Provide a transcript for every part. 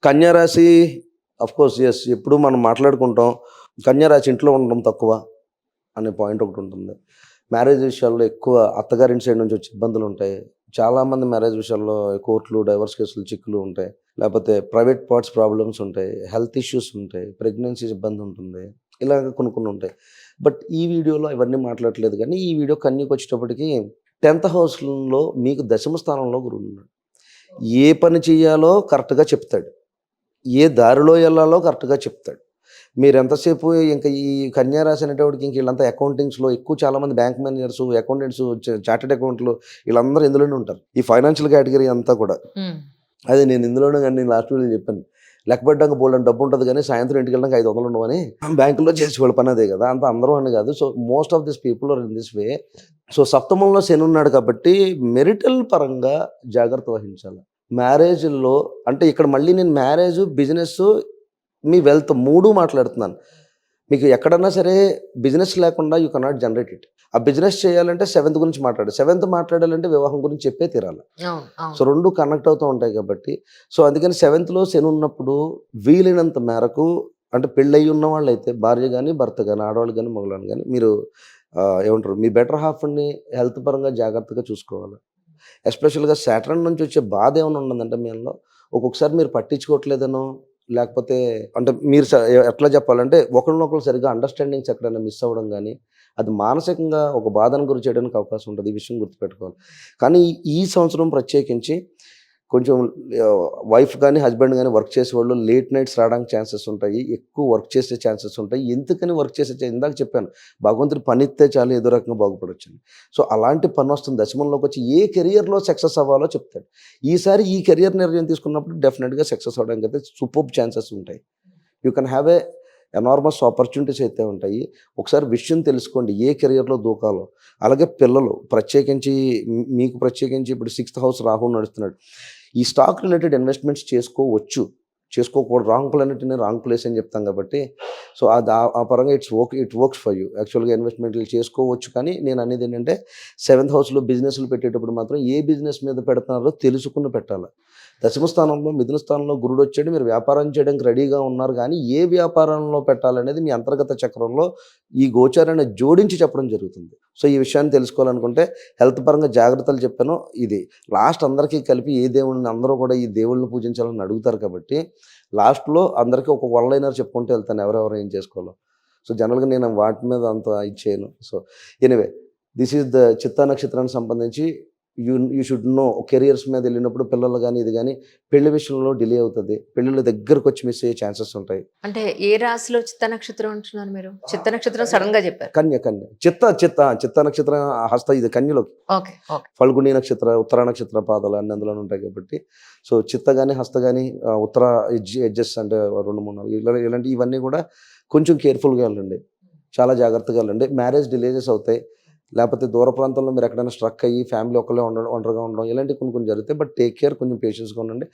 కన్యా రాశి course yes. ఎప్పుడు మనం మాట్లాడుకుంటాం. కన్యా రాశి ఇంట్లో ఉండడం తక్కువ అనే పాయింట్ ఒకటుంటుంది. మ్యారేజ్ విషయాల్లో ఎక్కువ అత్తగారింటి సైడ్ నుంచి వచ్చే ఇబ్బందులుంటాయి. చాలామంది మ్యారేజ్ విషయాల్లో కోర్టులు, డైవర్స్ కేసులు, చిక్కులు ఉంటాయి. లేపోతే ప్రైవేట్ పార్ట్స్ ప్రాబ్లమ్స్ ఉంటాయి. హెల్త్ ఇష్యూస్ ఉంటాయి. ప్రెగ్నెన్సీ ఇబ్బంది ఉంటుంది. ఇలాగ కొన్ని ఉంటాయి. బట్ ఈ వీడియోలో ఇవన్నీ మాట్లాడట్లేదు గానీ, ఈ వీడియో కన్యకొచ్చేటప్పటికి 10th హౌస్‌లో మీకు దశమ స్థానంలో గురువున్నాడు. ఏ పని చేయాలో కరెక్ట్‌గా చెప్తాడు. ఏ దారిలో ఎళ్ళాలో కరెక్ట్‌గా చెప్తాడు. మీరెంతసేపు ఇంక ఈ కన్యా రాశి అనేటప్పటికి ఇంక ఈళ్ళంతా అకౌంటింగ్స్‌లో ఎక్కువ చాలామంది బ్యాంక్ మేనేజర్స్, అకౌంటెంట్స్, చార్టర్డ్ అకౌంటెంట్లు వీళ్ళందరూ ఇందులోనే ఉంటారు. ఈ ఫైనాన్షియల్ కేటగిరీ అంతా కూడా. అదే నేను ఇందులోనే గాని నేను లాస్ట్ వీడియోలో చెప్పాను. లెక్క పెట్టడానికి బోలెడంత డబ్బుంటది గానీ, సాయంత్రం ఇంటికెళ్ళడానికి 500 ఉండవని బ్యాంకులో చేసేవాళ్ళ పని అదే కదా! అంత అందరూ అని కాదు. So, most of this people are in this way. So, సప్తమంలో శని ఉన్నాడు కాబట్టి మెరిటల్ పరంగా జాగ్రత్త వహించాలి. మ్యారేజ్‌ల్లో అంటే ఇక్కడ మళ్ళీ నేను మ్యారేజు, బిజినెస్సు, మీ వెల్త్ 3 మాట్లాడుతున్నాను. మీకు ఎక్కడన్నా సరే బిజినెస్ లేకుండా యూ కెనాట్ జనరేట్ ఇట్. ఆ బిజినెస్ చేయాలంటే సెవెంత్ గురించి మాట్లాడాలి. సెవెంత్ మాట్లాడాలంటే వివాహం గురించి చెప్పే తీరాలి. సో 2 కనెక్ట్ అవుతూ ఉంటాయి కాబట్టి, సో అందుకని సెవెంత్‌లో శని ఉన్నప్పుడు వీలైనంత మేరకు అంటే పెళ్ళయి ఉన్న వాళ్ళైతే భార్య గాని, భర్త గాని, ఆడవాళ్ళు గాని, మగవాళ్ళు గాని మీరు ఏమంటారు మీ బెటర్ హాఫ్‌ని హెల్త్ పరంగా జాగ్రత్తగా చూసుకోవాలి. ఎస్పెషల్‌గా సాటర్న్ నుంచి వచ్చే బాధ ఏమైనా ఉన్నదంటే మీలో ఒక్కొక్కసారి మీరు పట్టించుకోవట్లేదనో, లేకపోతే అంటే మీరు ఎట్లా చెప్పాలంటే ఒకళ్ళనొకళ్ళు సరిగ్గా అండర్‌స్టాండింగ్స్ ఎక్కడైనా మిస్ అవ్వడం గానీ, అది మానసికంగా ఒక బాధను గురి చేయడానికి అవకాశం ఉంటది. ఈ విషయం గుర్తుపెట్టుకోవాలి. కానీ ఈ సంవత్సరం ప్రత్యేకించి కొంచెం వైఫ్ గానీ, హస్బెండ్ గానీ వర్క్ చేసేవాళ్ళు లేట్ నైట్స్ రావడానికి ఛాన్సెస్ ఉంటాయి. ఎక్కువ వర్క్ చేసే ఛాన్సెస్ ఉంటాయి. ఎందుకని వర్క్ చేసే ఇందాక చెప్పాను. భగవంతుడు పనిస్తే చాలు ఏదో రకంగా బాగుపడొచ్చని. సో, అలాంటి పనొస్తుంది. దశమంలోకొచ్చి ఏ కెరియర్‌లో సక్సెస్ అవ్వాలో చెప్తాడు. ఈసారి ఈ కెరియర్ నిర్ణయం తీసుకున్నప్పుడు డెఫినిట్‌గా సక్సెస్ అవ్వడానికైతే సూపర్బ్ ఛాన్సెస్ ఉంటాయి. You can have enormous opportunities అయితే ఉంటాయి. ఒకసారి విషయం తెలుసుకోండి. ఏ కెరియర్‌లో దూకాలో. అలాగే పిల్లలు ప్రత్యేకించి మీకు ప్రత్యేకించి ఇప్పుడు 6th హౌస్ రాహు నడుస్తున్నాడు. ఈ స్టాక్ రిలేటెడ్ ఇన్వెస్ట్‌మెంట్స్ చేసుకోవచ్చు. చేసుకోకూడదు. రాంగ్ ప్లానెట్‌ని రాంగ్ ప్లేస్ అని చెప్తాం కాబట్టి, సో, అది ఆ పరంగా ఇట్ వర్క్స్ ఫర్ యూ. యాక్చువల్‌గా ఇన్వెస్ట్‌మెంట్లు చేసుకోవచ్చు. కానీ నేను అనేది ఏంటంటే 7th హౌస్‌లో బిజినెస్‌లు పెట్టేటప్పుడు మాత్రం ఏ బిజినెస్ మీద పెడుతున్నారో తెలుసుకుని పెట్టాలి. దశమ స్థానంలో, మిథున స్థానంలో గురుడొచ్చాడు. మీరు వ్యాపారం చేయడానికి రెడీగా ఉన్నారు గానీ, ఏ వ్యాపారంలో పెట్టాలనేది మీ అంతర్గత చక్రంలో ఈ గోచారాన్ని జోడించి చెప్పడం జరుగుతుంది. సో, ఈ విషయాన్ని తెలుసుకోవాలనుకుంటే హెల్త్ పరంగా జాగ్రత్తలు చెప్పాను. ఇది లాస్ట్ అందరికీ కలిపి ఏ దేవుడిని అందరూ కూడా ఈ దేవుళ్ళని పూజించాలని అడుగుతారు కాబట్టి, లాస్ట్‌లో అందరికీ ఒక వన్ లైనర్ చెప్పుకుంటూ వెళ్తాను ఎవరెవరు ఏం చేసుకోవాలో. సో, జనరల్‌గా నేను వాటి మీద అంత ఇది చేయను. So, anyway this is the చిత్తా నక్షత్రానికి సంబంధించి యూ షుడ్ నో కెరియర్స్ మీద వెళ్ళినప్పుడు పిల్లలు గానీ, ఇది గానీ పెళ్లి విషయంలో డిలే అవుతది. పెళ్ళిళ్ళు దగ్గరకొచ్చి మిస్ అయ్యే ఛాన్సెస్ ఉంటాయి. అంటే ఏ రాశిలో చిత్త నక్షత్రం అంటున్నారు మీరు? చిత్త నక్షత్రం సడెన్‌గా చెప్పారు. కన్య. చిత్త నక్షత్రం హస్త ఇది కన్యలోకి. ఓకే. ఓకే. ఫల్గుణి నక్షత్ర, ఉత్తర నక్షత్ర పాదాలు అన్నీ అందులోనే ఉంటాయి కాబట్టి, సో, చిత్త గాని, హస్త గాని, ఉత్తర ఎడ్జెస్ అంటే 2, 3, 4 ఇలాంటి ఇవన్నీ కూడా కొంచెం కేర్‌ఫుల్‌గా వెళ్ళండి. చాలా జాగ్రత్తగా వెళ్ళండి. మ్యారేజ్ డిలేజెస్ అవుతాయి. లేకపోతే దూర ప్రాంతంలో మీరు ఎక్కడైనా స్ట్రక్ అయ్యి ఫ్యామిలీ ఒక్కళ్ళే ఒంటరిగా ఉండడం ఇలాంటివి కొన్ని జరుగుతాయి. బట్ టేక్ కేర్, కొంచెం పేషెన్స్‌గా ఉండండి.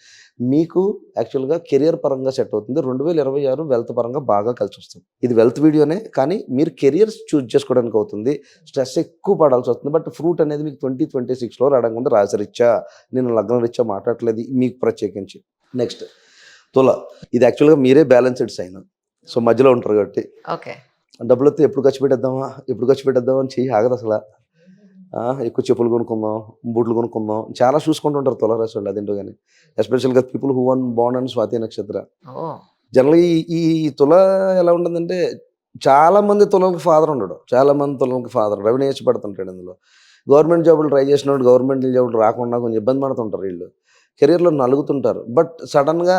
మీకు యాక్చువల్‌గా కెరియర్ పరంగా సెట్ అవుతుంది. 2026 వెల్త్ పరంగా బాగా కలిసొస్తుంది. ఇది వెల్త్ వీడియోనే కానీ మీరు కెరియర్స్ చూజ్ చేసుకోవడానికి అవుతుంది. స్ట్రెస్ ఎక్కువ పడాల్సి వస్తుంది. బట్ ఫ్రూట్ అనేది మీకు 2026లో రావడానికి ముందు రాశిరీత్యా, నేను లగ్నం రీత్యా మాట్లాడట్లేదు మీకు ప్రత్యేకించి. నెక్స్ట్ తుల. ఇది యాక్చువల్‌గా మీరే బ్యాలెన్స్‌డ్ సైన్. సో, మధ్యలో ఉంటారు కాబట్టి. ఓకే. డబ్బులొస్తే ఎప్పుడు ఖర్చు పెట్టేద్దామా అని చెయ్యి ఆగదసల. ఎక్కువ చెప్పులు కొనుక్కుందాం, బూట్లు కొనుక్కుందాం. చాలా చూసుకుంటుంటారు తులారాశి వాళ్ళు అదేంటో గాని. ఎస్పెషల్‌గా people who born on Swati nakshatra. Oh! జనరల్‌గా ఈ ఈ తుల ఎలా ఉంటుందంటే చాలా మంది తులలకు ఫాదర్ ఉండడు. చాలా మంది తులలకు ఫాదర్ రవిని ఇష్టపడుతుంటాడు ఇందులో. గవర్నమెంట్ జాబులు ట్రై చేసినోడు గవర్నమెంట్ జాబులు రాకుండా కొంచెం ఇబ్బంది పడుతుంటారు ఈళ్ళు. కెరియర్‌లో నలుగుతుంటారు. బట్ సడెన్‌గా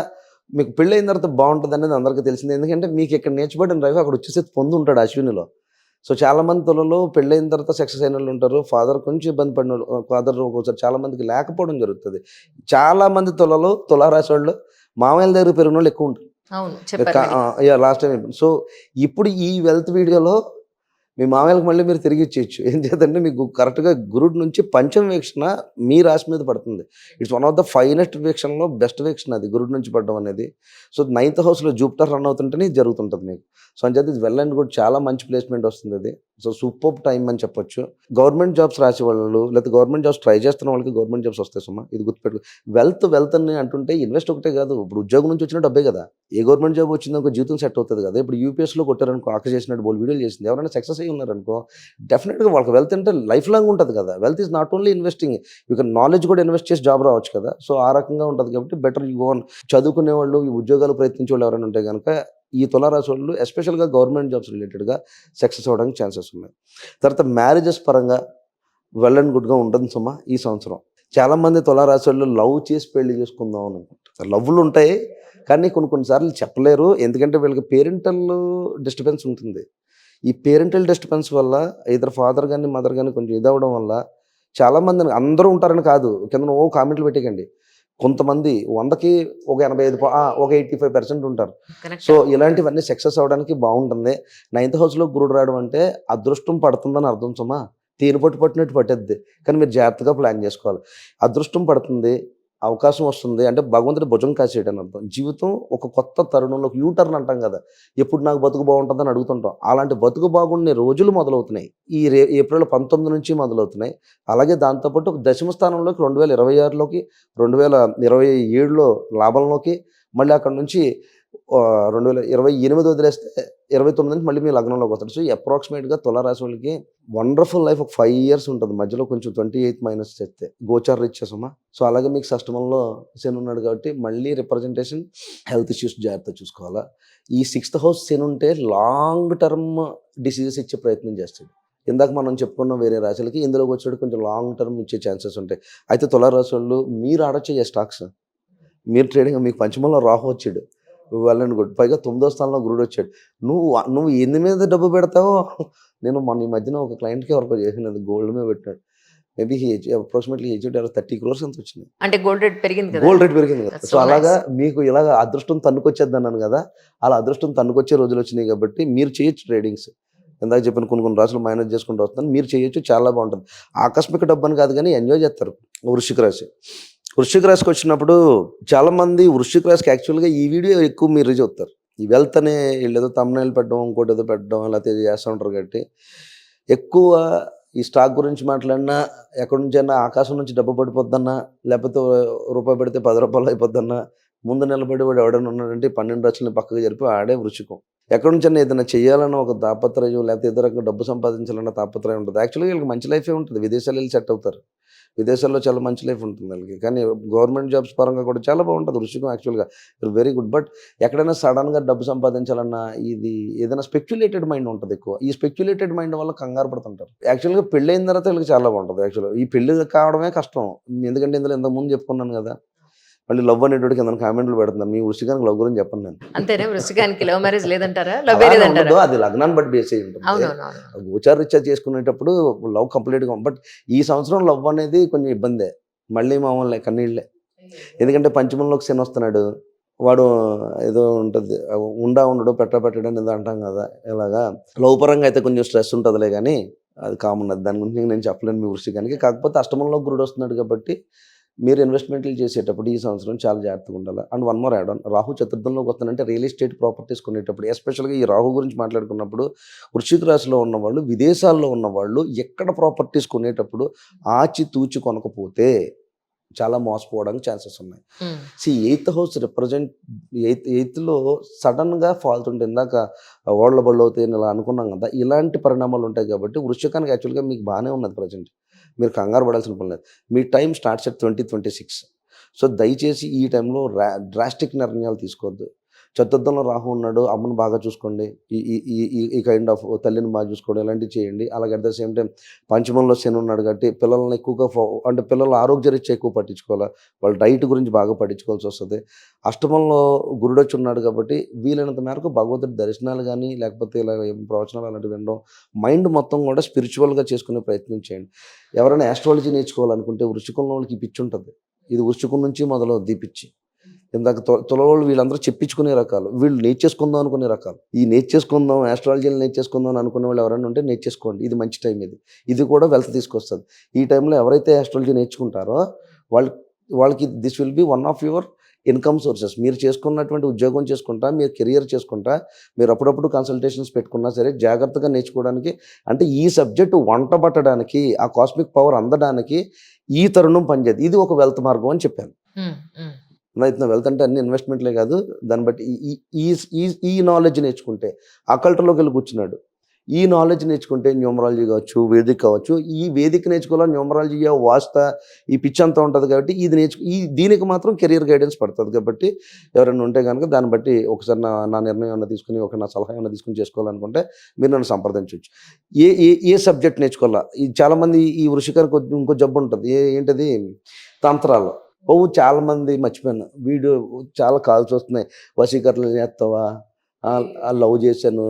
మీకు పెళ్ళయిన తర్వాత బావుంటదనేది అందరికీ తెలిసిందే. ఎందుకంటే మీకు ఇక్కడ నేర్చుబడిన రవి అక్కడ వచ్చేసి పొందుంటాడు అశ్వినిలో. సో, చాలామంది తులలో పెళ్ళయిన తర్వాత సక్సెస్ అయినోళ్ళు ఉంటారు. ఫాదర్ కొంచెం ఇబ్బంది పడినోళ్ళు ఫాదర్ ఒక్కోసారి చాలా మందికి లేకపోవడం జరుగుతది. చాలామంది తులలో తులారాశోళ్ళు మామయ్యల దగ్గర పెరిగినోళ్ళు ఎక్కువుంటారు. అవును. చెప్పారు మీరు. యాహ్! Last time. సో, ఇప్పుడు ఈ వెల్త్ వీడియోలో మీ మామయ్యలకి మళ్ళీ మీరు తిరిగి ఇచ్చేయొచ్చు. ఏం చేద్దంటే మీకు కరెక్ట్‌గా గురుడు నుంచి పంచమ వీక్షణ మీ రాశి మీద పడుతుంది. It's one of the finest వీక్షణలో బెస్ట్ వీక్షణ అది గురుడు నుంచి పడడం అనేది. సో, 9th హౌస్‌లో జూపిటర్ రన్ అవుతుంటేనే ఇది జరుగుతుంటది మీకు. సో, అంచేత ఇది వెల్ అండ్ గుడ్ చాలా మంచి ప్లేస్‌మెంట్ వస్తుందది. సో సూపర్ టైం అని చెప్పొచ్చు. గవర్నమెంట్ జాబ్స్ రాసే వాళ్ళు లేకపోతే గవర్నమెంట్ జాబ్స్ ట్రై చేస్తున్న వాళ్ళకి గవర్నమెంట్ జాబ్స్ వస్తాయి సుమా, ఇది గుర్తుపెట్టుకో. వెల్త్ అని అంటుంటే ఇన్వెస్ట్ ఒకటే కాదు, ఇప్పుడు ఉద్యోగం నుంచి వచ్చిన డబ్బే కదా. ఏ గవర్నమెంట్ జాబ్ వచ్చిందనుకో జీవితం సెట్ అవుతుంది కదా. ఇప్పుడు యూపీఎస్లో కొట్టారనుకో, ఆక చేసినట్టు బోల్ వీడియోలు చేసింది, ఎవరైనా సక్సెస్ అయ్యి ఉన్నారనుకో డెఫినెట్గా వాళ్ళకి వెల్త్ అంటే లైఫ్ లాంగ్ ఉంటుంది కదా. Wealth is not only investing, you can knowledge కూడా ఇన్వెస్ట్ చేసి జాబ్ రావచ్చు కదా. సో ఆ రకంగా ఉంటుంది కాబట్టి బెటర్ యూ గోన్. చదువుకునే వాళ్ళు, ఈ ఉద్యోగాలు ప్రయత్నించే వాళ్ళు ఎవరైనా ఉంటే కనుక ఈ తులారాశి వాళ్ళు ఎస్పెషల్గా గవర్నమెంట్ జాబ్స్ రిలేటెడ్గా సక్సెస్ అవ్వడానికి ఛాన్సెస్ ఉన్నాయి. తర్వాత మ్యారేజెస్ పరంగా వెల్ అండ్ గుడ్గా ఉంటుంది సుమా ఈ సంవత్సరం. చాలామంది తులారాశి వాళ్ళు లవ్ చేసి పెళ్లి చేసుకుందాం అని అనుకుంటారు. లవ్లు ఉంటాయి కానీ కొన్నిసార్లు చెప్పలేరు, ఎందుకంటే వీళ్ళకి పేరెంటల్ డిస్టర్బెన్స్ ఉంటుంది. ఈ పేరెంటల్ డిస్టర్బెన్స్ వల్ల ఇద్దరు ఫాదర్ కానీ మదర్ కానీ కొంచెం ఇదవడం వల్ల చాలామంది, అందరూ ఉంటారని కాదు, కింద కామెంట్లు పెట్టేకండి, కొంతమంది 100కి ఒక 85 ఒక 85% ఉంటారు. కరెక్ట్. సో ఇలాంటివన్నీ సక్సెస్ అవ్వడానికి బాగుంటుంది. 9th హౌస్లో గురుడు రావడం అంటే అదృష్టం పడుతుందని అర్థం సుమా. తేనె పట్టు పట్టినట్టు పట్టేద్ది, కానీ మీరు జాగ్రత్తగా ప్లాన్ చేసుకోవాలి. అదృష్టం పడుతుంది, అవకాశం వస్తుంది అంటే భగవంతుడి భుజం కాసేయడం అర్థం. జీవితం ఒక కొత్త తరుణంలో యూటర్న్ అంటాం కదా, ఎప్పుడు నాకు బతుకు బాగుంటుందని అడుగుతుంటాం. అలాంటి బతుకు బాగుండే రోజులు మొదలవుతున్నాయి ఈ ఏప్రిల్ 19 నుంచి మొదలవుతున్నాయి. అలాగే దాంతోపాటు ఒక దశమ స్థానంలోకి 2026లోకి 2027లో లాభంలోకి, మళ్ళీ అక్కడ నుంచి 2028 వదిలేస్తే 29 నుంచి మళ్ళీ మీ లగ్నంలోకి వస్తాడు. సో అప్రాక్సిమేట్గా తులారాశి వాళ్ళకి వండర్ఫుల్ లైఫ్ ఒక 5 years ఉంటుంది. మధ్యలో కొంచెం 28 మైనస్ చేస్తే గోచార రీత్యాసమ్మా. సో అలాగే మీకు షష్టమంలో శని ఉన్నాడు కాబట్టి మళ్ళీ రిప్రజెంటేషన్ హెల్త్ ఇష్యూస్ జాగ్రత్త చూసుకోవాలా. ఈ 6th హౌస్ శని ఉంటే లాంగ్ టర్మ్ డిసీజెస్ ఇచ్చే ప్రయత్నం చేస్తాడు. ఇందాక మనం చెప్పుకున్న వేరే రాశులకి ఇందులోకి వచ్చాడు కొంచెం లాంగ్ టర్మ్ ఇచ్చే ఛాన్సెస్ ఉంటాయి. అయితే తులారాశి వాళ్ళు మీరు ఆడొచ్చే స్టాక్స్, మీరు ట్రేడింగ్, మీకు పంచమంలో రాహు వచ్చాడు, వెళ్ళండి గుడ్, పైగా 9వ స్థానంలో గురుడు వచ్చాడు. నువ్వు ఎందు మీద డబ్బు పెడతావో. నేను మొన్న ఈ మధ్యన ఒక క్లయింట్కి ఎవరికో చేసినది, గోల్డ్ మీద పెట్టాడు. మేబీ అప్రాక్సిమేట్లీ 30 crores ఎంత వచ్చింది. అంటే గోల్డ్ రేట్ పెరిగింది కదా. గోల్డ్ రేట్ పెరిగింది కదా. That's సో so అలాగా nice. మీకు ఇలాగ అదృష్టం తన్నుకొచ్చేది అన్నాను కదా, అలా అదృష్టం తన్నుకొచ్చే రోజులు వచ్చినాయి కాబట్టి మీరు చేయొచ్చు ట్రేడింగ్స్. ఇందాక చెప్పిన కొన్ని రాశులు మేనేజ్ చేసుకుంటూ వస్తున్నాను, మీరు చేయొచ్చు, చాలా బాగుంటుంది. ఆకస్మిక డబ్బు అని కాదు కానీ ఎంజాయ్ చేస్తారు. వృశ్చిక రాశి, వృశ్చిక రాశికి వచ్చినప్పుడు చాలామంది వృశ్చిక రాశికి యాక్చువల్గా ఈ వీడియో ఎక్కువ మీరు చూస్తారు. ఈ వెల్త్ అనే వీళ్ళు ఏదో తమ్నైల్ పెట్టడం, ఇంకోటి ఏదో పెట్టడం, లేకపోతే ఏదో చేస్తూ ఉంటారు కాబట్టి ఎక్కువ ఈ స్టాక్ గురించి మాట్లాడినా, ఎక్కడి నుంచైనా ఆకాశం నుంచి డబ్బు పడిపోద్దన్నా, లేకపోతే రూపాయి పెడితే 10 రూపాయలు అయిపోద్దన్నా, ముందు నిలబడి వాడు ఎవడైనా ఉన్నాడంటే 12 రాశులని పక్కకు జరిపి ఆడే వృశ్చికం. ఎక్కడి నుంచైనా ఏదైనా చేయాలన్న ఒక తాపత్రయం, లేకపోతే ఏదో రకంగా డబ్బు సంపాదించాలన్న తాపత్రయం ఉంటుంది. యాక్చువల్గా వీళ్ళకి మంచి లైఫే ఉంటుంది, విదేశాలు వెళ్ళి సెట్ అవుతారు. విదేశాల్లో చాలా మంచి లైఫ్ ఉంటుంది వాళ్ళకి. కానీ గవర్నమెంట్ జాబ్స్ పరంగా కూడా చాలా బాగుంటుంది వృశ్చికం. యాక్చువల్గా వెరీ గుడ్. బట్ ఎక్కడైనా సడన్గా డబ్బు సంపాదించాలన్నా ఇది ఏదైనా స్పెక్యులేటెడ్ మైండ్ ఉంటుంది ఎక్కువ. ఈ స్పెక్యులేటెడ్ మైండ్ వల్ల కంగారు పడుతుంటారు. యాక్చువల్గా పెళ్ళి అయిన తర్వాత వీళ్ళకి చాలా బాగుంటుంది. యాక్చువల్గా ఈ పెళ్ళి కావడమే కష్టం, ఎందుకంటే ఇందులో ఇంతకుముందు చెప్పుకున్నాను కదా. మళ్ళీ లవ్ అనేటువంటి కింద కామెంట్లు పెడుతున్నాను, మీ వృశ్చికానికి లవ్ గురించి చెప్పండి నేను. అంతేనా, వృశ్చికానికి లవ్ మ్యారేజ్ లేదంటారా, లవ్ అలానే లేదంటారా? ఉండదు, అది లగ్నాన్ని బట్టి బేస్ అయి ఉంటుంది. అవునవును. గోచార రీత్యా చేసుకునేటప్పుడు లవ్ కంప్లీట్గా, బట్ ఈ సంవత్సరం లవ్ అనేది కొంచెం ఇబ్బందే. మళ్ళీ మామూలే కన్నీళ్ళే, ఎందుకంటే పంచమంలోకి శని వస్తున్నాడు. వాడు ఏదో ఉంటుంది, ఉండడు పెట్టడం ఏదో అంటాం కదా. ఇలాగా లవ్ పరంగా అయితే కొంచెం స్ట్రెస్ ఉంటుందిలే, కానీ అది కామన్. అది దాని గురించి నేను చెప్పలేను మీ వృశ్చికానికి. కాకపోతే అష్టమంలో గురుడు వస్తున్నాడు కాబట్టి మీరు ఇన్వెస్ట్మెంట్లు చేసేటప్పుడు ఈ సంవత్సరం చాలా జాగ్రత్తగా ఉండాలి. And one more add on, Rahu చతుర్థంలోకి వస్తానంటే రియల్ ఎస్టేట్ ప్రాపర్టీస్ కొనేటప్పుడు, ఎస్పెషల్గా ఈ రాహు గురించి మాట్లాడుకున్నప్పుడు వృశ్చిక రాశిలో ఉన్నవాళ్ళు, విదేశాల్లో ఉన్నవాళ్ళు ఎక్కడ ప్రాపర్టీస్ కొనేటప్పుడు ఆచితూచి కొనకపోతే చాలా మోసపోవడానికి ఛాన్సెస్ ఉన్నాయి. ఎయిత్ హౌస్ రిప్రజెంట్, ఎయిత్లో సడన్గా ఫాల్ట్ ఉంటుంది. ఇందాక ఓళ్ళ బళ్ళు అవుతాయి ఇలా అనుకున్నాం కదా, ఇలాంటి పరిణామాలు ఉంటాయి కాబట్టి వృశ్చికానికి యాక్చువల్గా మీకు బాగానే ఉన్నది ప్రజెంట్. మీరు కంగారు పడాల్సిన పని లేదు. మీ టైం స్టార్ట్స్ అట్ 2026. సో దయచేసి ఈ టైంలో డ్రాస్టిక్ నిర్ణయాలు తీసుకోవద్దు. చతుర్థంలో రాహు ఉన్నాడు, అమ్మను బాగా చూసుకోండి, ఈ కైండ్ ఆఫ్ తల్లిని బాగా చూసుకోండి, ఇలాంటివి చేయండి. అలాగే అట్ ద సేమ్ టైం పంచమంలో శని ఉన్నాడు కాబట్టి పిల్లల్ని ఎక్కువగా అంటే పిల్లల ఆరోగ్యరీత్యా ఎక్కువ పట్టించుకోవాలి, వాళ్ళ డైట్ గురించి బాగా పట్టించుకోవాల్సి వస్తుంది. అష్టమంలో గురుడొచ్చి ఉన్నాడు కాబట్టి వీలైనంత మేరకు భగవంతుడి దర్శనాలు కానీ లేకపోతే ఇలా ప్రవచనాలు అలాంటివి వినడం, మైండ్ మొత్తం కూడా స్పిరిచువల్గా చేసుకునే ప్రయత్నం చేయండి. ఎవరైనా ఆస్ట్రాలజీ నేర్చుకోవాలనుకుంటే వృశ్చికంలో వాళ్ళకి పిచ్చి ఉంటుంది. ఇది వృశ్చికం నుంచి మొదలవుద్ది పిచ్చి. ఇందాక తులవాళ్ళు వీళ్ళందరూ చెప్పించుకునే రకాలు, వీళ్ళు నేర్చేసుకుందాం అనుకునే రకాలు. ఈ నేర్చేసుకుందాం, ఆస్ట్రాలజీలు నేర్చేసుకుందాం అనుకునే వాళ్ళు ఎవరైనా ఉంటే నేర్చేసుకోండి, ఇది మంచి టైం. ఇది కూడా వెల్త్ తీసుకొస్తుంది. ఈ టైంలో ఎవరైతే ఆస్ట్రాలజీ నేర్చుకుంటారో వాళ్ళకి this will be one of your income sources మీరు చేసుకున్నటువంటి ఉద్యోగం చేసుకుంటా, మీరు కెరియర్ చేసుకుంటా, మీరు అప్పుడప్పుడు కన్సల్టేషన్స్ పెట్టుకున్నా సరే జాగ్రత్తగా నేర్చుకోవడానికి, అంటే ఈ సబ్జెక్టు వంట పట్టడానికి, ఆ కాస్మిక్ పవర్ అందడానికి ఈ తరుణం పనిచేయదు. ఇది ఒక వెల్త్ మార్గం అని చెప్పాను. రైతు వెల్త్ అంటే అన్ని ఇన్వెస్ట్మెంట్లే కాదు, దాన్ని బట్టి ఈ ఈ ఈ ఈ నాలెడ్జ్ నేర్చుకుంటే అకల్ట్లోకి వెళ్ళి కూర్చున్నాడు. ఈ నాలెడ్జ్ నేర్చుకుంటే న్యూమరాలజీ కావచ్చు, వేదిక్ కావచ్చు, ఈ వేదిక నేర్చుకోవాలి, న్యూమరాలజీ వాస్త ఈ పిచ్ అంతా ఉంటుంది కాబట్టి దీనికి మాత్రం కెరీర్ గైడెన్స్ పడుతుంది. కాబట్టి ఎవరైనా ఉంటే కనుక దాన్ని బట్టి ఒకసారి నా నిర్ణయం ఏమైనా తీసుకుని, నా సలహా ఏమైనా తీసుకుని చేసుకోవాలనుకుంటే మీరు నన్ను సంప్రదించవచ్చు. ఏ ఏ ఏ సబ్జెక్ట్ నేర్చుకోవాలా? ఈ చాలామంది ఈ వృషికానికి ఇంకో జబ్బు ఉంటుంది, ఏంటది తంత్రాలు. చాలామంది మర్చిపోయాను, వీడియో చాలా కాల్స్ వస్తున్నాయి, వశీకరణలు చేస్తావా, లవ్ చేశాను,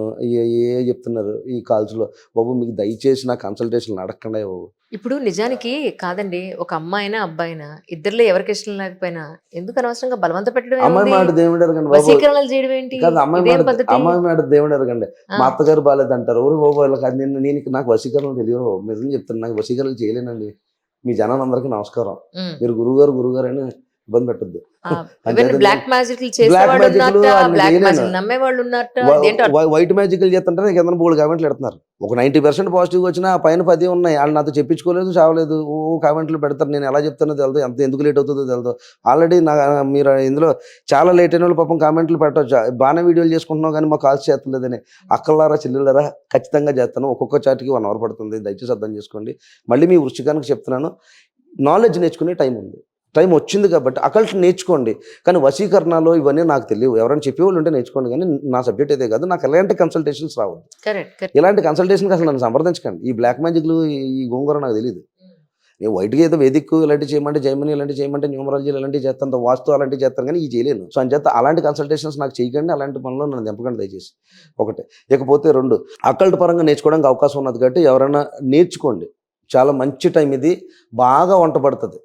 ఏ చెప్తున్నారు ఈ కాల్స్లో. బాబు మీకు దయచేసి నా కన్సల్టేషన్ అడగకుండా బాబు. ఇప్పుడు నిజానికి కాదండి, ఒక అమ్మాయినా అబ్బాయినా ఇద్దరిలో ఎవరికి ఇష్టం లేకపోయినా ఎందుకు అనవసరంగా బలవంత పెట్టడం అమ్మాయి ఏముంది? మాట దేవుడు అడగండి బాబు. వశీకరణలు చేయడం ఏంటి? కాదు, అమ్మాయి ఇదేం మాట పద్ధతి? దేవుడు అడగండి. ఆ, మా అత్తగారు బాగాలేదు అంటారు, ఎవరు బాబు వాళ్ళకి. అది నేను నాకు వశీకరణలు తెలియదు బాబు, నిజం చెప్తాను, నాకు వశీకరణలు చేయలేనండి. మీ జనాలందరికీ నమస్కారం. ఉమ్. మీరు గురుగారు అని ఇబ్బంది పెట్టద్దు. బ్లాక్ మ్యాజిక్ బ్లాక్ చేసేవాళ్ళు మ్యాజిక్లు ఉన్నారట, అన్ని బ్లాక్ చేయలేను. మ్యాజిక్ నమ్మేవాళ్ళు ఉన్నారట. ఇదేంటో వైట్ మ్యాజిక్లు చేస్తుంటే కింద బోల్డ్ కామెంట్లు పెడుతున్నారు. ఒక 90% పాజిటివ్గా వచ్చినా ఆ పైన 10 ఉన్నాయి. వాళ్ళు నాతో చెప్పించుకోలేదు, చావలేదు, కామెంట్లు పెడతారు. నేను ఎలా చెప్తానో తెలియదు, ఎంత ఎందుకు లేట్ అవుతుందో తెలియదు. ఆల్రెడీ మీరు ఇందులో చాలా లేట్ అయిన వాళ్ళు పాపం కామెంట్లు పెట్టవచ్చు, బాగానే వీడియోలు చేసుకుంటున్నావు కానీ మా కాల్స్ చేస్తలేదని. అక్కలారా చెల్లెళ్ళరా ఖచ్చితంగా చేస్తాను. ఒక్కొక్క చాటికి 1 అవర్ పడుతుంది, దయచేసి అర్థం చేసుకోండి. మళ్ళీ మీ వృశ్చికానికి చెప్తున్నాను, నాలెడ్జ్ నేర్చుకునే టైం ఉంది, టైం వచ్చింది కాబట్టి అకల్ట్ నేర్చుకోండి. కానీ వశీకరణలో ఇవన్నీ నాకు తెలియవు, ఎవరైనా చెప్పేవాళ్ళు ఉంటే నేర్చుకోండి. కానీ నా సబ్జెక్ట్ అయితే కాదు, నాకు ఎలాంటి కన్సల్టేషన్స్ రావు. కరెక్ట్. ఇలాంటి కన్సల్టేషన్కి అసలు నన్ను సంప్రదించకండి. ఈ బ్లాక్ మ్యాజిక్లు, ఈ గోంగూర నాకు తెలియదు. నేను వైట్గా ఏదో వేదిక్ ఇలాంటివి చేయమంటే, జైమిని ఇలాంటివి చేయమంటే, న్యూమరాలజీ ఇలాంటివి చేస్తాను, వాస్తు అలాంటివి చేస్తాను, కానీ ఇది చేయలేను. సో అంచేత అలాంటి కన్సల్టేషన్స్ నాకు చేయకండి, అలాంటి పనులు నన్ను దింపకండి దయచేసి. ఒకటి. ఇకపోతే 2, అకల్ట్ పరంగా నేర్చుకోవడానికి అవకాశం ఉన్నది కాబట్టి ఎవరైనా నేర్చుకోండి. చాలా మంచి టైం ఇది, బాగా వంట పడుతుంది.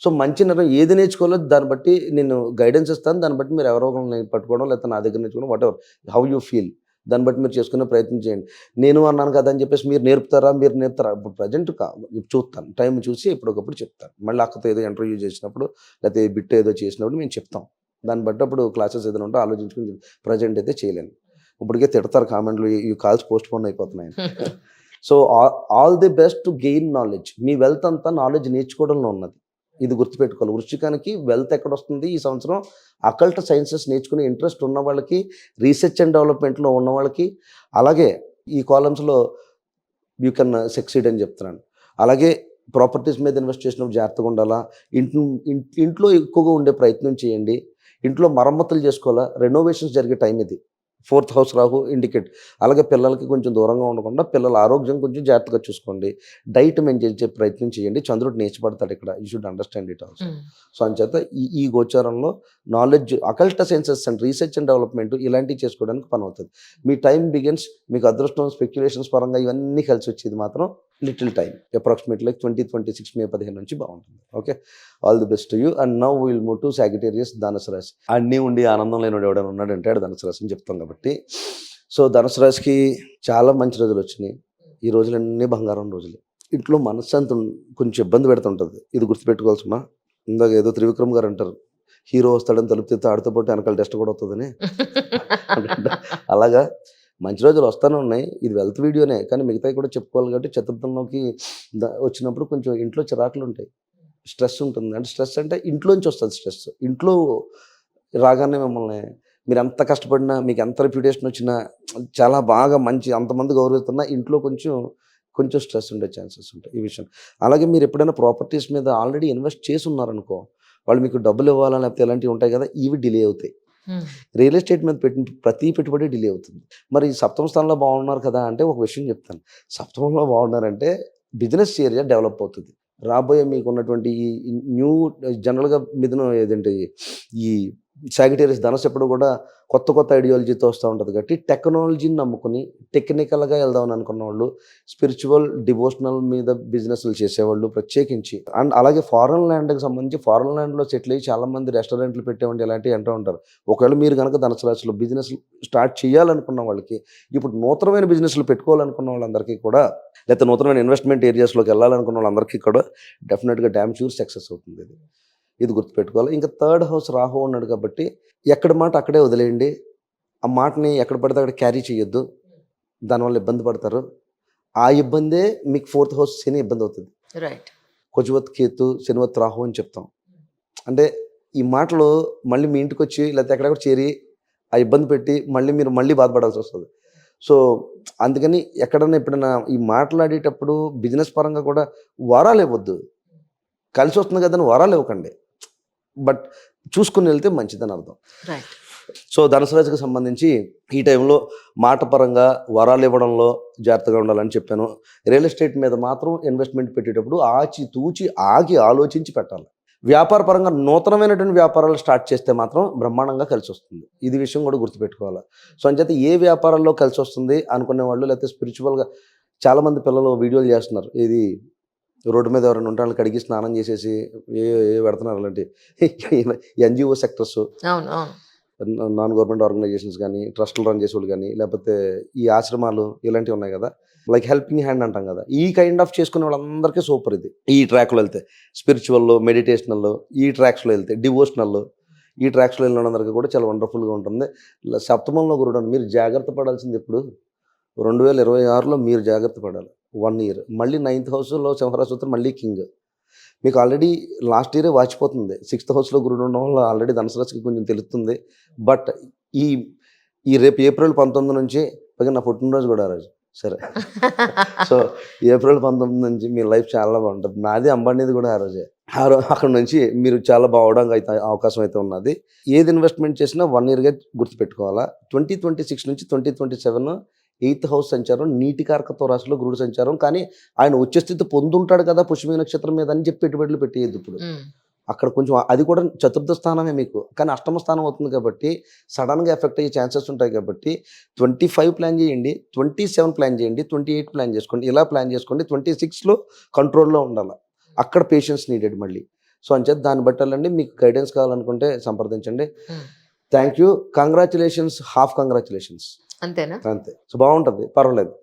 సో మంచి నిర్ణయం ఏది నేర్చుకోవాలో దాన్ని బట్టి నేను గైడెన్స్ ఇస్తాను. దాన్ని బట్టి మీరు ఎవరో ఒకరిని పట్టుకోవడం, లేకపోతే నా దగ్గర నేర్చుకోవడం, what ever how you feel, దాన్ని బట్టి మీరు చేసుకునే ప్రయత్నం చేయండి. నేను అన్నాను కదా అని చెప్పేసి మీరు నేర్పుతారా? ఇప్పుడు ప్రజెంట్ చూస్తాను, టైం చూసి ఎప్పటికప్పుడు చెప్తాను. మళ్ళీ అక్కతో ఏదో ఇంటర్వ్యూ చేసినప్పుడు, లేకపోతే బిట్ ఏదో చేసినప్పుడు మేము చెప్తాం. దాన్ని బట్టి అప్పుడు క్లాసెస్ ఏదైనా ఉంటే ఆలోచించుకుని, ప్రజెంట్ అయితే చేయలేను. ఇప్పటికే తిడతారు కామెంట్లు, ఈ కాల్స్ పోస్ట్ పోన్ అయిపోతున్నాయి. So all the best to gain knowledge. Me wealth అంతా నాలెడ్జ్ నేర్చుకోవడంలో ఉన్నది, ఇది గుర్తుపెట్టుకోవాలి. వృశ్చికానికి వెల్త్ ఎక్కడ వస్తుంది ఈ సంవత్సరం? అకల్ట్ సైన్సెస్ నేర్చుకునే ఇంట్రెస్ట్ ఉన్న వాళ్ళకి, రీసెర్చ్ అండ్ డెవలప్మెంట్లో ఉన్న వాళ్ళకి, అలాగే ఈ కాలమ్స్లో యూ కెన్ సక్సీడ్ అని చెప్తున్నాను. అలాగే ప్రాపర్టీస్ మీద ఇన్వెస్ట్ చేసినప్పుడు జాగ్రత్తగా ఉండాలా. ఇంట్లో ఎక్కువగా ఉండే ప్రయత్నం చేయండి. ఇంట్లో మరమ్మతులు చేసుకోవాలా, రెనోవేషన్స్ జరిగే టైం ఇది. 4th house Rahu indicate. అలాగే పిల్లలకి కొంచెం దూరంగా ఉండకుండా పిల్లల ఆరోగ్యం కొంచెం జాగ్రత్తగా చూసుకోండి. డైట్ మెయింటైన్ చేసే ప్రయత్నం చేయండి. చంద్రుడు నేర్చుపడతాడు ఇక్కడ, you should understand it also. So అంచేత ఈ గోచారంలో knowledge, occult sciences and research and development ఇలాంటివి చేసుకోవడానికి పని అవుతుంది. మీ టైం బిగిన్స్, మీకు అదృష్టం, స్పెక్యులేషన్స్ పరంగా ఇవన్నీ కలిసి వచ్చేది మాత్రం లిటిల్ టైం, అప్రాక్సిమేట్లీ 2026 మే 15 నుంచి బాగుంటుంది. Okay, all the best to you. And now will move to Sagittarius, ధనుసు రాశి. అన్నీ ఉండి ఆనందం లేనివాడు ఎవడైనా ఉన్నాడంటే ఆడు ధనుసు రాశి అని చెప్తాం కాబట్టి. సో ధనుసు రాశికి చాలా మంచి రోజులు వచ్చినాయి. ఈ రోజులన్నీ బంగారం రోజులు. ఇంట్లో మనశ్శాంతి కొంచెం ఇబ్బంది పెడుతుంటుంది, ఇది గుర్తుపెట్టుకోవాల్సిన. ఇందాక ఏదో త్రివిక్రమ్ గారు అంటారు, హీరో వస్తాడని తలుపు తెస్తే ఆడితో పాటు వెనకాల టెస్ట్ కూడా వస్తుందని. అలాగా మంచి రోజులు వస్తూనే ఉన్నాయి. ఇది వెల్త్ వీడియోనే కానీ మిగతావి కూడా చెప్పుకోవాలి కాబట్టి చతుర్థంలోకి వచ్చినప్పుడు కొంచెం ఇంట్లో చిరాకులు ఉంటాయి, స్ట్రెస్ ఉంటుంది. అంటే స్ట్రెస్ అంటే ఇంట్లోంచి వస్తుంది స్ట్రెస్. ఇంట్లో రాగానే మిమ్మల్ని మీరు ఎంత కష్టపడినా, మీకు ఎంత రెప్యుటేషన్ వచ్చినా, చాలా బాగా మంచి అంతమంది గౌరవిస్తున్నా, ఇంట్లో కొంచెం స్ట్రెస్ ఉండే ఛాన్సెస్ ఉంటాయి ఈ విషయం. అలాగే మీరు ఎప్పుడైనా ప్రాపర్టీస్ మీద ఆల్రెడీ ఇన్వెస్ట్ చేసి ఉన్నారనుకో, వాళ్ళు మీకు డబ్బులు ఇవ్వాలని, లేకపోతే ఇలాంటివి ఉంటాయి కదా, ఇవి డిలే అవుతాయి. రియల్ ఎస్టేట్ మీద పెట్టిన ప్రతి పెట్టుబడి డిలే అవుతుంది. మరి సప్తమ స్థానంలో బాగున్నారు కదా అంటే ఒక విషయం చెప్తాను. సప్తమంలో బాగున్నారంటే బిజినెస్ ఏరియా డెవలప్ అవుతుంది. రాబోయే మీకు ఉన్నటువంటి ఈ న్యూ జనరల్గా మిథునం ఏదంటే ఈ సాగిటేరియస్ ధనుసు ఎప్పుడు కూడా కొత్త ఐడియాలజీతో వస్తూ ఉంటుంది కాబట్టి టెక్నాలజీని నమ్ముకుని టెక్నికల్గా వెళ్దామని అనుకున్న వాళ్ళు, స్పిరిచువల్ డివోషనల్ మీద బిజినెస్లు చేసేవాళ్ళు ప్రత్యేకించి, అండ్ అలాగే ఫారెన్ ల్యాండ్కి సంబంధించి ఫారెన్ ల్యాండ్లో సెటిల్ అయ్యి చాలామంది రెస్టారెంట్లు పెట్టేవంటి ఇలాంటివి అంటూ ఉంటారు. ఒకవేళ మీరు కనుక ధనుసు రాశిలో బిజినెస్ స్టార్ట్ చేయాలనుకున్న వాళ్ళకి, ఇప్పుడు నూతనమైన బిజినెస్లు పెట్టుకోవాలనుకున్న వాళ్ళందరికీ కూడా, లేకపోతే నూతనమైన ఇన్వెస్ట్మెంట్ ఏరియాస్లోకి వెళ్ళాలనుకున్న వాళ్ళందరికీ కూడా డెఫినెట్గా డ్యామ్ షూర్ సక్సెస్ అవుతుంది ఇది. ఇది గుర్తుపెట్టుకోవాలి. ఇంకా థర్డ్ హౌస్ రాహు ఉన్నాడు కాబట్టి ఎక్కడ మాట అక్కడే వదిలేయండి. ఆ మాటని ఎక్కడ పడితే అక్కడ క్యారీ చేయొద్దు. దానివల్ల ఇబ్బంది పడతారు. ఆ ఇబ్బందే మీకు ఫోర్త్ హౌస్ శని ఇబ్బంది అవుతుంది. రైట్. కుజవత్ కేతు, శనివత్ రాహు అని చెప్తాం. అంటే ఈ మాటలు మళ్ళీ మీ ఇంటికి వచ్చి లేకపోతే ఎక్కడెక్కడ చేరి ఆ ఇబ్బంది పెట్టి మీరు మళ్ళీ బాధపడాల్సి వస్తుంది. సో అందుకని ఎక్కడన్నా ఎప్పుడైనా ఈ మాట్లాడేటప్పుడు బిజినెస్ పరంగా కూడా వారాలు ఇవ్వద్దు. కలిసి వస్తుంది కదా అని వారాలు ఇవ్వకండి. బట్ చూసుకుని వెళ్తే మంచిదని అర్థం. రైట్. సో ధనుసు రాశికి సంబంధించి ఈ టైంలో మాట పరంగా వరాలు ఇవ్వడంలో జాగ్రత్తగా ఉండాలని చెప్పాను. రియల్ ఎస్టేట్ మీద మాత్రం ఇన్వెస్ట్మెంట్ పెట్టేటప్పుడు ఆచి ఆగి ఆలోచించి పెట్టాలి. వ్యాపార పరంగా నూతనమైనటువంటి వ్యాపారాలు స్టార్ట్ చేస్తే మాత్రం బ్రహ్మాండంగా కలిసి వస్తుంది. ఇది విషయం కూడా గుర్తుపెట్టుకోవాలి. సో అంచేత ఏ వ్యాపారాల్లో కలిసి వస్తుంది అనుకునే వాళ్ళు, లేకపోతే స్పిరిచువల్గా చాలామంది పిల్లలు వీడియోలు చేస్తున్నారు. ఇది రోడ్డు మీద ఎవరైనా ఉంటే వాళ్ళకి కడిగి స్నానం చేసేసి ఏ పెడుతున్నారు అలాంటి ఎన్జిఓ సెక్టర్స్, అవును, అవును. నాన్ గవర్నమెంట్ ఆర్గనైజేషన్స్ కానీ, ట్రస్టులు రన్ చేసేవాళ్ళు కానీ, లేకపోతే ఈ ఆశ్రమాలు ఇలాంటివి ఉన్నాయి కదా, లైక్ హెల్పింగ్ హ్యాండ్ అంటాం కదా, ఈ కైండ్ ఆఫ్ చేసుకునే వాళ్ళందరికీ సూపర్ ఇది. ఈ ట్రాక్లో వెళ్తే స్పిరిచువల్లో, మెడిటేషనల్లో, ఈ ట్రాక్స్లో వెళ్తే డివోషనల్లో, ఈ ట్రాక్స్లో వెళ్ళిన వాళ్ళందరికీ కూడా చాలా వండర్ఫుల్గా ఉంటుంది. సప్తమంలో గురుడు మీరు జాగ్రత్త పడాల్సింది ఇప్పుడు 2026లో మీరు జాగ్రత్త పడాలి. 1 ఇయర్ మళ్ళీ 9th హౌస్లో సింహరాశి మళ్ళీ కింగ్. మీకు ఆల్రెడీ లాస్ట్ ఇయరే వాచిపోతుంది. 6th హౌస్లో గురుడు ఉండడం వల్ల ఆల్రెడీ ధనుసు రాశికి కొంచెం తెలుస్తుంది. బట్ ఈ రేపు ఏప్రిల్ 19 నుంచి పైగా నా పుట్టినరోజు కూడా ఆ రోజు. సరే, సో ఏప్రిల్ 19 నుంచి మీ లైఫ్ చాలా బాగుంటుంది. నాది అంబానీది కూడా ఆ రోజే. అక్కడ నుంచి మీరు చాలా బాగోవడానికి అయితే అవకాశం అయితే ఉన్నది. ఏది ఇన్వెస్ట్మెంట్ చేసినా 1 ఇయర్గా గుర్తుపెట్టుకోవాలా. 2026 నుంచి 2027 8th హౌస్ సంచారం, నీటి కారకత్వ రాశిలో గురుడు సంచారం. కానీ ఆయన ఉచ్చ స్థితి పొందుంటాడు కదా పుష్యమి నక్షత్రం మీద అని చెప్పి పెట్టుబడులు పెట్టేయద్దు. ఇప్పుడు అక్కడ కొంచెం అది కూడా చతుర్థ స్థానమే మీకు, కానీ అష్టమ స్థానం అవుతుంది కాబట్టి సడన్గా ఎఫెక్ట్ అయ్యే ఛాన్సెస్ ఉంటాయి. కాబట్టి 25 ప్లాన్ చేయండి, 27 ప్లాన్ చేయండి, 28 ప్లాన్ చేసుకోండి, ఇలా ప్లాన్ చేసుకోండి. 26లో కంట్రోల్లో ఉండాలి. అక్కడ పేషెన్స్ నీడెడ్ మళ్ళీ. సో అంచేత దాన్ని బట్టాలండి. మీకు గైడెన్స్ కావాలనుకుంటే సంప్రదించండి. Thank you. Congratulations, half congratulations. అంతేనా? అంతే. సో బాగుంటుంది, పర్వాలేదు.